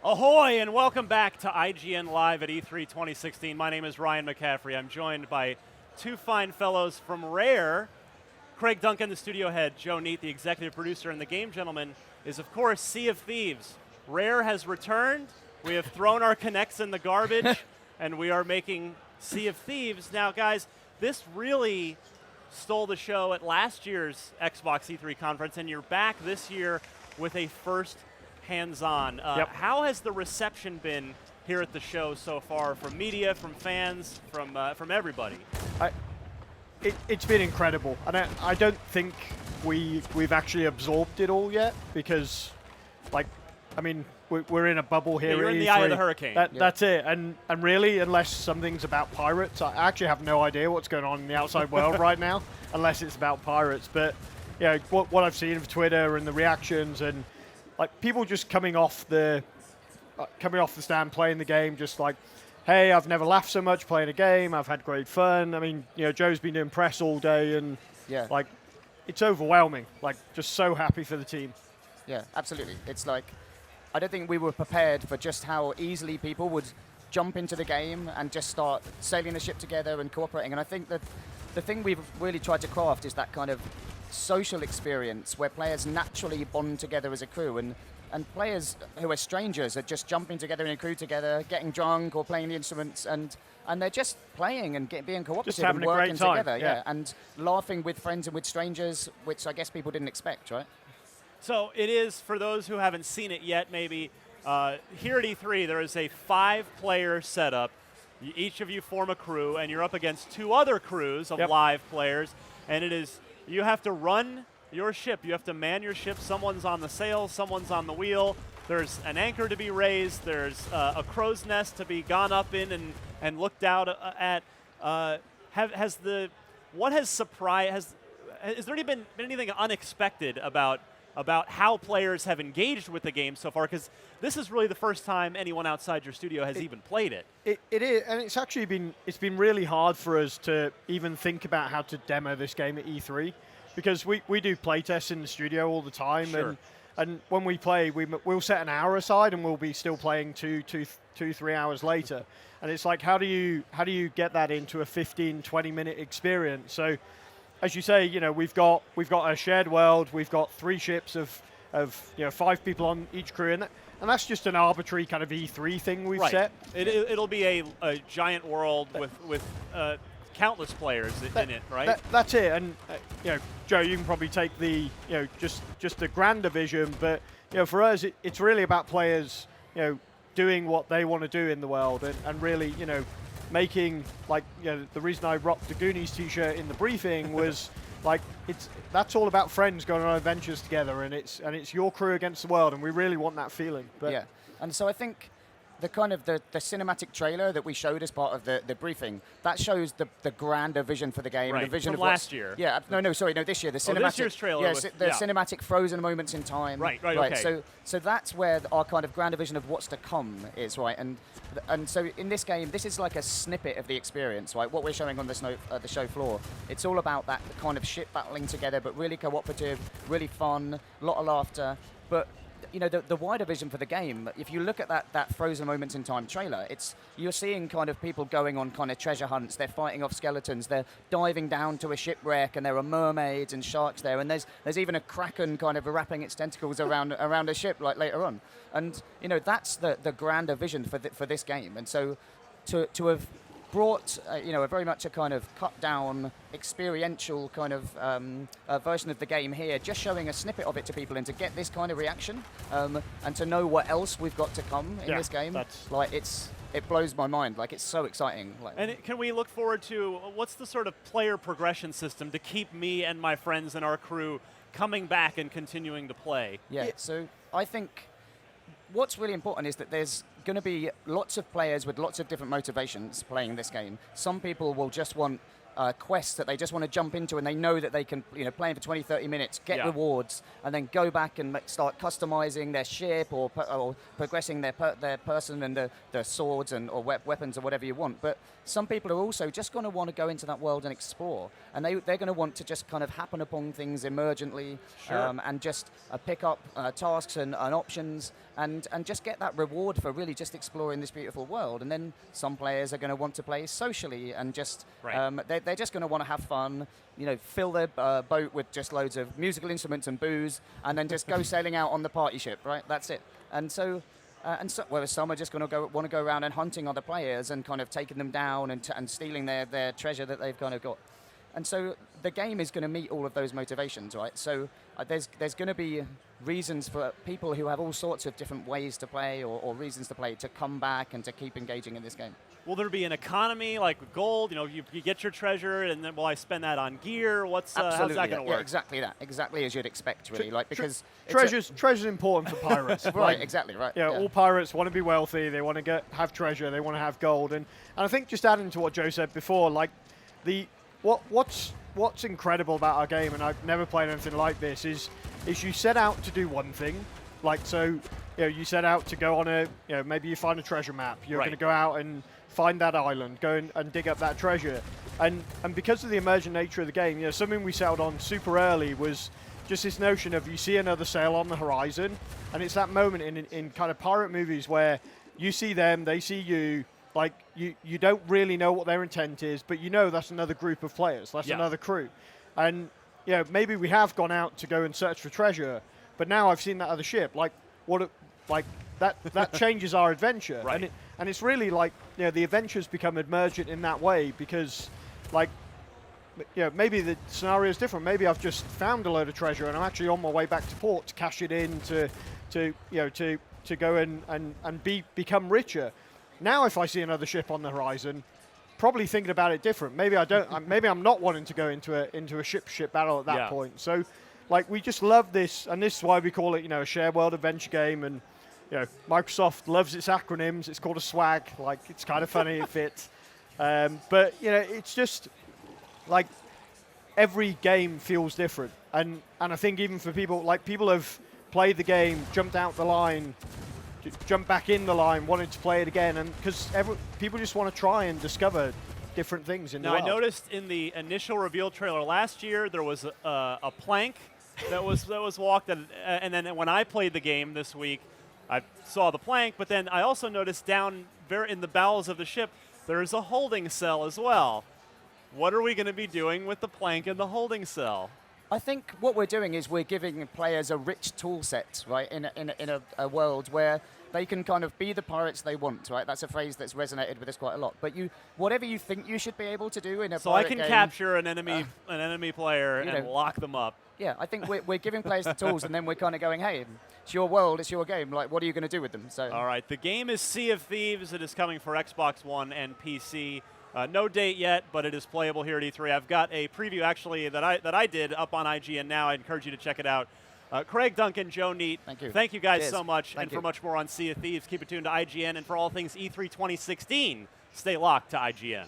Ahoy and welcome back to IGN Live at E3 2016. My name is Ryan McCaffrey. I'm joined by two fine fellows from Rare. Craig Duncan, the studio head, Joe Neate, the executive producer, and the game gentleman is, of course, Sea of Thieves. Rare has returned. We have thrown our Kinects in the garbage, and we are making Sea of Thieves. Now, guys, this really stole the show at last year's Xbox E3 conference, and you're back this year with a first hands-on. How has the reception been here at the show so far, from media, from fans, from everybody? It's been incredible, and I don't think we've actually absorbed it all yet, because, we're in a bubble here. Yeah, you're at in E3. the eye of the hurricane. That's it, and really, unless something's about pirates, I actually have no idea what's going on in the outside world right now, unless it's about pirates. But what I've seen of Twitter and the reactions, and people just coming off the stand playing the game, just like, hey, I've never laughed so much playing a game. I've had great fun. I mean, Joe's been doing press all day, and it's overwhelming. Just so happy for the team. Yeah, absolutely. It's like, I don't think we were prepared for just how easily people would jump into the game and just start sailing the ship together and cooperating. And I think that the thing we've really tried to craft is that kind of social experience where players naturally bond together as a crew, and players who are strangers are just jumping together in a crew together, getting drunk or playing the instruments, and they're just playing and being cooperative and working together, and laughing with friends and with strangers, which I guess people didn't expect, right? So it is, for those who haven't seen it yet, maybe, here at E3 there is a 5-player setup. Each of you form a crew, and you're up against 2 other crews of live players, and it is, you have to run your ship. You have to man your ship. Someone's on the sail, someone's on the wheel. There's an anchor to be raised. There's a crow's nest to be gone up in and looked out at. Has there been anything unexpected about how players have engaged with the game so far? Because this is really the first time anyone outside your studio has even played it. It is, and it's actually been really hard for us to even think about how to demo this game at E3, because we do playtests in the studio all the time, sure. and when we play, we'll set an hour aside, and we'll be still playing 3 hours later, and it's like, how do you get that into a 15-20 minute experience? So, as you say, we've got a shared world. We've got 3 ships of 5 people on each crew, and that's just an arbitrary kind of E3 thing we've set. It'll be a giant world with countless players in it, right? That's it. And Joe, you can probably take the just the grander vision, but for us, it's really about players doing what they want to do in the world, and really making, the reason I rocked the Goonies t-shirt in the briefing was that's all about friends going on adventures together, and it's your crew against the world, and we really want that feeling. But yeah, and so I think the kind of the cinematic trailer that we showed as part of the briefing, that shows the grander vision for the game. Right, the vision from of last year. Yeah, this year. The cinematic. This year's trailer was, cinematic frozen moments in time. Right, okay. So that's where our kind of grander vision of what's to come is, right? And so in this game, this is like a snippet of the experience, right? What we're showing on the show floor, it's all about that kind of ship battling together, but really cooperative, really fun, a lot of laughter, but the wider vision for the game, if you look at that frozen moments in time trailer, you're seeing kind of people going on kind of treasure hunts. They're fighting off skeletons. They're diving down to a shipwreck, and there are mermaids and sharks there. And there's even a kraken kind of wrapping its tentacles around a ship later on. And that's the grander vision for this game. And so to have brought a very much a kind of cut down experiential kind of version of the game here, just showing a snippet of it to people, and to get this kind of reaction, and to know what else we've got to come in this game, it blows my mind. It's so exciting. And can we look forward to, what's the sort of player progression system to keep me and my friends and our crew coming back and continuing to play? Yeah, so I think what's really important is that there's going to be lots of players with lots of different motivations playing this game. Some people will just want quests that they just want to jump into, and they know that they can, play in for 20, 30 minutes, get rewards, and then go back and start customizing their ship or progressing their person and their swords or weapons or whatever you want. But some people are also just going to want to go into that world and explore, and they're going to want to just kind of happen upon things emergently, and just pick up tasks and options, and just get that reward for really just exploring this beautiful world. And then some players are going to want to play socially and just they're just going to want to have fun, fill their boat with just loads of musical instruments and booze, and then just go sailing out on the party ship, right? That's it. And so, whereas some are just going to want to go around and hunting other players and kind of taking them down and stealing their treasure that they've kind of got. And so the game is going to meet all of those motivations, right? So there's going to be reasons for people who have all sorts of different ways to play or reasons to play to come back and to keep engaging in this game. Will there be an economy like with gold? You get your treasure, and then will I spend that on gear? How's that going to work? Yeah, exactly that. Exactly as you'd expect, really. Because treasure's important for pirates. Right, exactly, right. Yeah, all pirates want to be wealthy. They want to have treasure. They want to have gold. And I think just adding to what Joe said before, what's incredible about our game, and I've never played anything like this, is you set out to do one thing. You set out to go on maybe you find a treasure map. You're going to go out and find that island, go and dig up that treasure. And because of the emergent nature of the game, something we settled on super early was just this notion of you see another sail on the horizon, and it's that moment in kind of pirate movies where you see them, they see you, you don't really know what their intent is, but that's another group of players, that's another crew. And maybe we have gone out to go and search for treasure, but now I've seen that other ship, that changes our adventure. Right. And it's really the adventures become emergent in that way, because maybe the scenario is different. Maybe I've just found a load of treasure and I'm actually on my way back to port to cash it in to go and become richer. Now if I see another ship on the horizon, probably thinking about it different. Maybe I don't. Maybe I'm not wanting to go into a ship battle at that point. So we just love this, and this is why we call it a shared world adventure game. And Microsoft loves its acronyms. It's called a SWAG. It's kind of funny. It fits. But it's just every game feels different. And I think even for people have played the game, jumped out the line, jump back in the line, wanted to play it again, and because people just want to try and discover different things in the world. Now, I noticed in the initial reveal trailer last year there was a plank that was walked, and then when I played the game this week, I saw the plank, but then I also noticed down very in the bowels of the ship there's a holding cell as well. What are we going to be doing with the plank and the holding cell? I think what we're doing is we're giving players a rich tool set, right, in a world where they can kind of be the pirates they want, right? That's a phrase that's resonated with us quite a lot. But whatever you think you should be able to do in a pirate game. So I can capture an enemy player and lock them up. Yeah, I think we're giving players the tools, and then we're kind of going, hey, it's your world, it's your game. What are you going to do with them? So. All right, the game is Sea of Thieves. It is coming for Xbox One and PC. No date yet, but it is playable here at E3. I've got a preview actually that I did up on IGN now. I encourage you to check it out. Craig Duncan, Joe Neat. Thank you. Thank you guys Cheers. so much. Thank and you. for much more on Sea of Thieves, keep it tuned to IGN. And for all things E3 2016, stay locked to IGN.